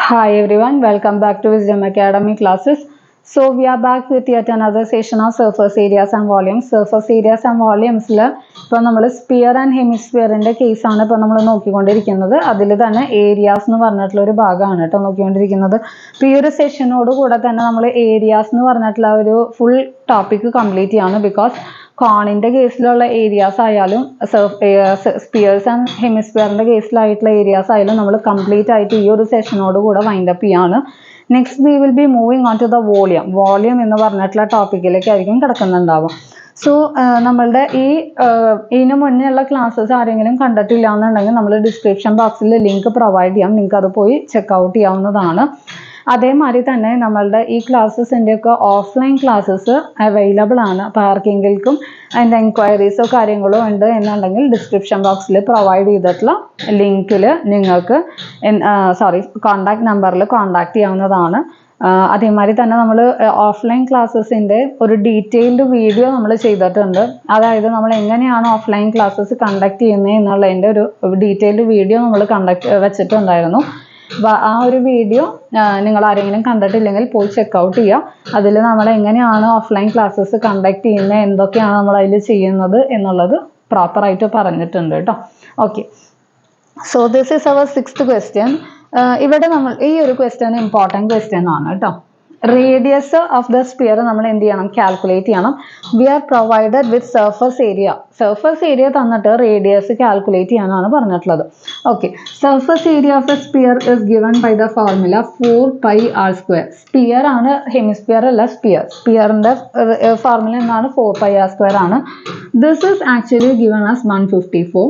Hi everyone, welcome back to Wisdom Academy classes. So we are back with yet another session of surface areas and volumes. Surface areas and volumes ഇപ്പോൾ നമ്മൾ sphere and ഹെമിസ്ഫിയറിൻ്റെ കേസാണ് ഇപ്പോൾ നമ്മൾ നോക്കിക്കൊണ്ടിരിക്കുന്നത്. അതിൽ തന്നെ areas എന്ന് പറഞ്ഞിട്ടുള്ള ഒരു ഭാഗമാണ് കേട്ടോ നോക്കിക്കൊണ്ടിരിക്കുന്നത്. ഇപ്പോൾ ഈ ഒരു സെഷനോട് കൂടെ തന്നെ നമ്മൾ ഏരിയാസ് എന്ന് പറഞ്ഞിട്ടുള്ള ഒരു ഫുൾ ടോപ്പിക് കംപ്ലീറ്റ് ചെയ്യാണ്. ബിക്കോസ് കോണിൻ്റെ കേസിലുള്ള ഏരിയാസ് ആയാലും സ്പിയേഴ്സ് ആൻഡ് ഹെമിസ്ഫിയറിൻ്റെ കേസിലായിട്ടുള്ള ഏരിയാസ് ആയാലും നമ്മൾ കംപ്ലീറ്റ് ആയിട്ട് ഈ ഒരു സെഷനോട് കൂടെ വൈൻഡപ്പ് ചെയ്യാണ്. Next we will be moving on to the volume എന്ന് പറഞ്ഞിട്ടുള്ള ടോപ്പിക്കിലേക്കായിരിക്കും കിടക്കുന്നുണ്ടാവുക. സോ നമ്മളുടെ ഇതിന് മുന്നേ ഉള്ള ക്ലാസ്സസ് ആരെങ്കിലും കണ്ടിട്ടില്ല എന്നുണ്ടെങ്കിൽ നമ്മൾ ഡിസ്ക്രിപ്ഷൻ ബോക്സിൽ ലിങ്ക് പ്രൊവൈഡ് ചെയ്യാം. നിങ്ങൾക്ക് അത് പോയി ചെക്കൗട്ട് ചെയ്യാവുന്നതാണ്. അതേമാതിരി തന്നെ നമ്മളുടെ ഈ ക്ലാസ്സസിൻ്റെയൊക്കെ ഓഫ്ലൈൻ ക്ലാസ്സസ് അവൈലബിൾ ആണ്. അപ്പോൾ ആർക്കെങ്കിലും അതിൻ്റെ എൻക്വയറീസോ കാര്യങ്ങളോ ഉണ്ട് എന്നുണ്ടെങ്കിൽ ഡിസ്ക്രിപ്ഷൻ ബോക്സിൽ പ്രൊവൈഡ് ചെയ്തിട്ടുള്ള ലിങ്കിൽ നിങ്ങൾക്ക് കോൺടാക്ട് നമ്പറിൽ കോൺടാക്ട് ചെയ്യാവുന്നതാണ്. അതേമാതിരി തന്നെ നമ്മൾ ഓഫ്ലൈൻ ക്ലാസ്സസിൻ്റെ ഒരു ഡീറ്റെയിൽഡ് വീഡിയോ നമ്മൾ ചെയ്തിട്ടുണ്ട്. അതായത് നമ്മൾ എങ്ങനെയാണ് ഓഫ്ലൈൻ ക്ലാസ്സസ് കണ്ടക്ട് ചെയ്യുന്നത് എന്നുള്ളതിൻ്റെ ഒരു ഡീറ്റെയിൽഡ് വീഡിയോ നമ്മൾ വെച്ചിട്ടുണ്ടായിരുന്നു. ആ ഒരു വീഡിയോ നിങ്ങൾ ആരെങ്കിലും കണ്ടിട്ടില്ലെങ്കിൽ പോയി ചെക്കൗട്ട് ചെയ്യുക. അതിൽ നമ്മൾ എങ്ങനെയാണ് ഓഫ്ലൈൻ ക്ലാസ്സസ് കണ്ടക്ട് ചെയ്യുന്നത്, എന്തൊക്കെയാണ് നമ്മൾ അതിൽ ചെയ്യുന്നത് എന്നുള്ളത് പ്രോപ്പറായിട്ട് പറഞ്ഞിട്ടുണ്ട് കേട്ടോ. Okay, so this is our 6th question. ഇവിടെ നമ്മൾ ഈ ഒരു ക്വസ്റ്റ്യൻ ഇമ്പോർട്ടൻറ്റ് ക്വസ്റ്റ്യൻ ആണ് കേട്ടോ. റേഡിയസ് ഓഫ് ദ സ്പിയർ നമ്മൾ എന്ത് ചെയ്യണം, കാൽക്കുലേറ്റ് ചെയ്യണം. We are provided with surface area തന്നിട്ട് റേഡിയസ് കാൽക്കുലേറ്റ് ചെയ്യാനാണ് പറഞ്ഞിട്ടുള്ളത്. Okay, surface area of a sphere is given by the formula 4πr². Sphere ആണ്, ഹെമിസ്പിയർ അല്ല സ്പിയറിന്റെ ഫോർമുല എന്താണ്, 4πr² ആണ്. This is actually given as 154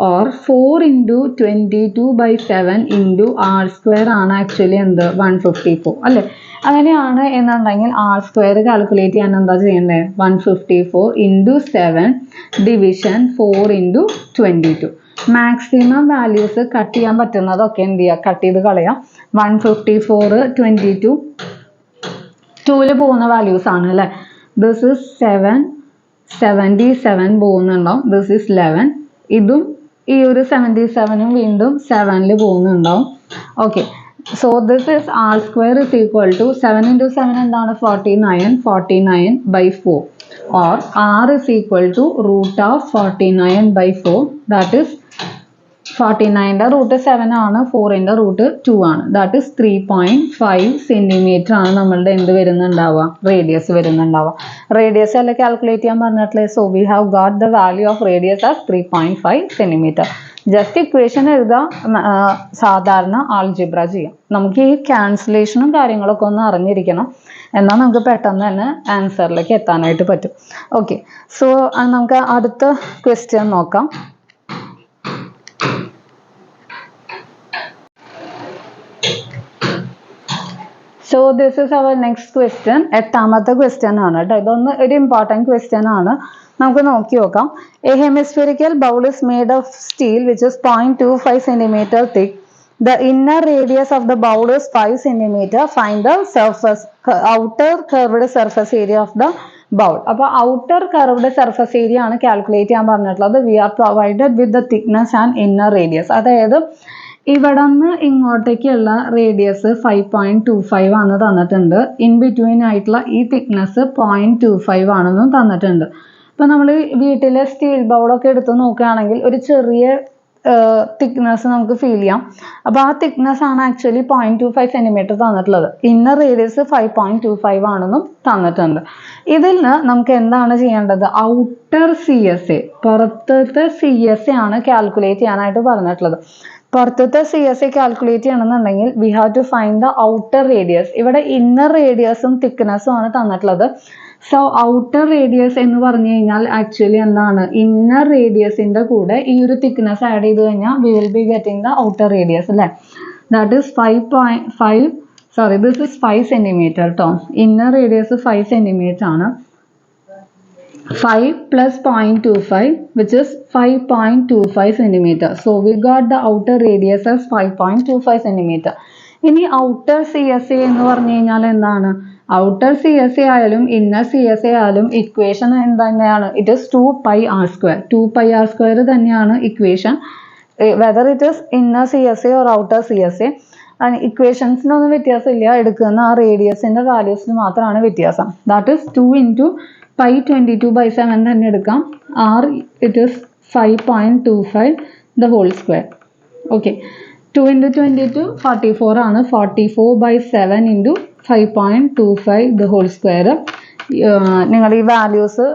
or 4 into 22/7 into r² ആണ് actually എന്ത് 154 അല്ലേ. അങ്ങനെയാണ് എന്നുണ്ടെങ്കിൽ r² കാൽക്കുലേറ്റ് ചെയ്യാൻ എന്താ ചെയ്യേണ്ടത്, 154 into 7 division 4 into 22. Maximum values cut ചെയ്യാൻ പറ്റുന്നതൊക്കെ എന്ത് ചെയ്യുക, കട്ട് ചെയ്ത് കളയാം. 154 22 2ല് പോകുന്ന വാല്യൂസ് ആണ് അല്ലേ. ദിസ് ഇസ് 7 77 പോകുന്നുണ്ടാവും. This is 11. ഇതും ഈ ഒരു 77ഉം വീണ്ടും 7ല് പോകുന്നുണ്ടാവും. Okay, so this is r² is equal to 7 into 7 എന്താണ് 49/4 or r is equal to root of 49/4. that is 49ന്റെ root 7 ആണ്, 4ന്റെ റൂട്ട് 2 ആണ്. ദാറ്റ് ഇസ് 3.5 സെന്റിമീറ്റർ ആണ് നമ്മളുടെ എന്ത് വരുന്നുണ്ടാവുക, റേഡിയസ് വരുന്നുണ്ടാവുക. റേഡിയസ് അല്ല കാൽക്കുലേറ്റ് ചെയ്യാൻ പറഞ്ഞിട്ടുള്ളത്. So we have got the value of radius as 3.5 centimetre. Just equation എഴുതാം, സാധാരണ ആൾജിബ്ര ചെയ്യാം. നമുക്ക് ഈ ക്യാൻസലേഷനും കാര്യങ്ങളൊക്കെ ഒന്ന് അറിഞ്ഞിരിക്കണം, എന്നാൽ നമുക്ക് പെട്ടെന്ന് തന്നെ ആൻസറിലേക്ക് എത്താനായിട്ട് പറ്റും. ഓക്കെ, സോ നമുക്ക് അടുത്ത ക്വസ്റ്റ്യൻ നോക്കാം. So this is our next question. 8ാമത്തെ ക്വസ്റ്റ്യൻ ആണ് കേട്ടോ. ഇതൊന്ന് ഒരു ഇമ്പോർട്ടൻറ്റ് ക്വസ്റ്റ്യൻ ആണ്. നമുക്ക് നോക്കി നോക്കാം. A hemispherical bowl is made of steel which is 0.25 centimetre thick. The inner radius of the bowl is 5 centimeter. Find the outer curved surface area of the bowl. അപ്പോൾ outer curved surface area ആണ് calculate ചെയ്യാൻ പറഞ്ഞിട്ടുള്ളത്. We are provided with the thickness and inner radius. അതായത് ഇവിടെ നിന്ന് ഇങ്ങോട്ടേക്കുള്ള radius 5.25 ആണ് തന്നിട്ടുണ്ട്. In between ആയിട്ടുള്ള ഈ തിക്നെസ് 0.25 ആണെന്നും തന്നിട്ടുണ്ട്. ഇപ്പം നമ്മൾ വീട്ടിലെ സ്റ്റീൽ ബൗളൊക്കെ എടുത്ത് നോക്കുകയാണെങ്കിൽ ഒരു ചെറിയ തിക്നെസ് നമുക്ക് ഫീൽ ചെയ്യാം. അപ്പോൾ ആ തിക്നെസ് ആണ് ആക്ച്വലി 0.25 സെന്റിമീറ്റർ തന്നിട്ടുള്ളത്. ഇന്നർ റേഡിയസ് 5.25 ആണെന്നും തന്നിട്ടുണ്ട്. ഇതിൽ നിന്ന് നമുക്ക് എന്താണ് ചെയ്യേണ്ടത്, ഔട്ടർ CSA, പുറത്തത്തെ CSA ആണ് കാൽക്കുലേറ്റ് ചെയ്യാനായിട്ട് പറഞ്ഞിട്ടുള്ളത്. പുറത്തത്തെ CSA കാൽക്കുലേറ്റ് ചെയ്യണമെന്നുണ്ടെങ്കിൽ we have to find the outer radius. ഇവിടെ ഇന്നർ റേഡിയസും തിക്നെസ്സും ആണ് തന്നിട്ടുള്ളത്. സോ ഔട്ടർ റേഡിയസ് എന്ന് പറഞ്ഞു കഴിഞ്ഞാൽ ആക്ച്വലി എന്താണ്, ഇന്നർ റേഡിയസിന്റെ കൂടെ ഈ ഒരു തിക്നെസ് ആഡ് ചെയ്ത് കഴിഞ്ഞാൽ V will be getting the outer radius അല്ലേ. ദാറ്റ് ഈസ് 5 സെന്റിമീറ്റർ കേട്ടോ. ഇന്നർ റേഡിയസ് 5 സെന്റിമീറ്റർ ആണ്. 5 plus 0.25 which is 5.25 centimeter. So we got the outer radius as 5.25 centimeter. ഇനി ഔട്ടർ CSA എന്ന് പറഞ്ഞു കഴിഞ്ഞാൽ എന്താണ്, ഔട്ടർ CSA ആയാലും ഇന്നർ CSA ആയാലും ഇക്വേഷൻ തന്നെയാണ്. It is 2πr². 2πr² തന്നെയാണ് equation, whether it is inner CSA or outer CSA. ഇക്വേഷൻസിനൊന്നും വ്യത്യാസമില്ല, എടുക്കുന്ന ആ റേഡിയസിൻ്റെ വാല്യൂസിന് മാത്രമാണ് വ്യത്യാസം. ദാറ്റ് ഈസ് 2 into pi 22/7 തന്നെ എടുക്കാം. r it is 5.25 the whole square. Okay, 2 into 22 44 ആണ്. 44/7 into 5.25 the whole square. നിങ്ങൾ ഈ വാല്യൂസ്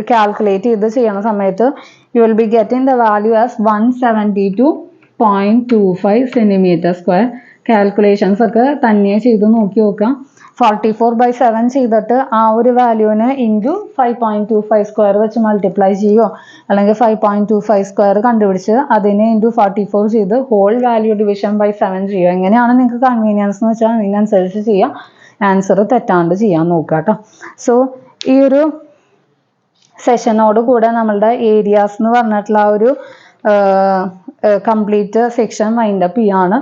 കാൽക്കുലേറ്റ് ചെയ്ത് ചെയ്യുന്ന സമയത്ത് you will be getting the value as 172.25 centimeter square. Calculations ഒക്കെ തന്നെ ചെയ്ത് നോക്കി നോക്കാം. 44/7 ചെയ്തിട്ട് ആ ഒരു വാല്യൂവിന് ഇൻറ്റു 5.25 സ്ക്വയർ വെച്ച് മൾട്ടിപ്ലൈ ചെയ്യുമോ, അല്ലെങ്കിൽ 5.25 സ്ക്വയർ കണ്ടുപിടിച്ച് അതിനെ ഇൻറ്റു 44 ചെയ്ത് ഹോൾ വാല്യൂ ഡിവിഷൻ ബൈ 7 ചെയ്യുക. എങ്ങനെയാണ് നിങ്ങൾക്ക് കൺവീനിയൻസ് എന്ന് വെച്ചാൽ അതിനനുസരിച്ച് ചെയ്യുക. ആൻസർ തെറ്റാണ്ട് ചെയ്യാൻ നോക്കുക കേട്ടോ. സോ ഈ ഒരു സെഷനോട് കൂടെ നമ്മളുടെ ഏരിയാസ് എന്ന് പറഞ്ഞിട്ടുള്ള ആ ഒരു കംപ്ലീറ്റ് സെക്ഷൻ വൈൻഡപ്പ് ചെയ്യാണ്.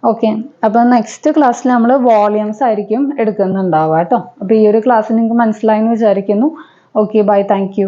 ഓക്കെ, അപ്പോൾ നെക്സ്റ്റ് ക്ലാസ്സിൽ നമ്മൾ വോളിയംസ് ആയിരിക്കും എടുക്കുന്നുണ്ടാവുക കേട്ടോ. അപ്പോൾ ഈ ഒരു ക്ലാസ് നിങ്ങൾക്ക് മനസ്സിലായെന്ന് വിചാരിക്കുന്നു. Okay, bye, thank U.